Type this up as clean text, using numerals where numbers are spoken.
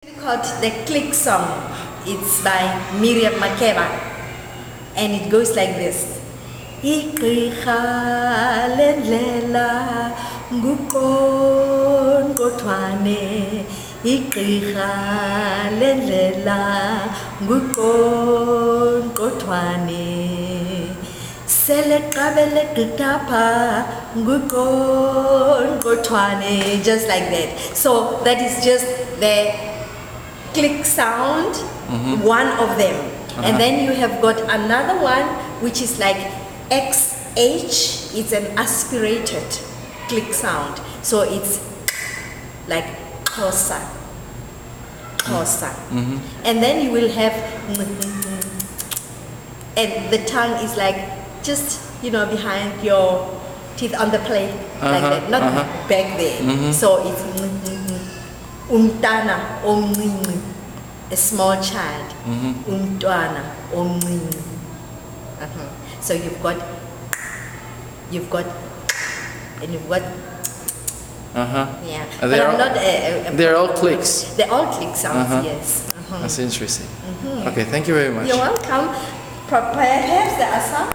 It's called the Click Song. It's by Miriam Makeba, and it goes like this. Igqirha lendlela nguqongqothwane, igqirha lendlela nguqongqothwane, seleqabele gqithapha nguqongqothwane, just like that. So that is just the click sound, one of them. And then you have got another one which is like XH. It's an aspirated click sound. So it's like Xhosa. And then you will have, and the tongue is like just, behind your teeth on the plate, like that, not back there. So it's umntana omncinci, a small child, umntwana omncinci. So you've got, and you've got, yeah. And But I'm not a they're all clicks. They're all click sounds, yes. That's interesting. Okay, thank you very much. You're welcome. Perhaps there are some.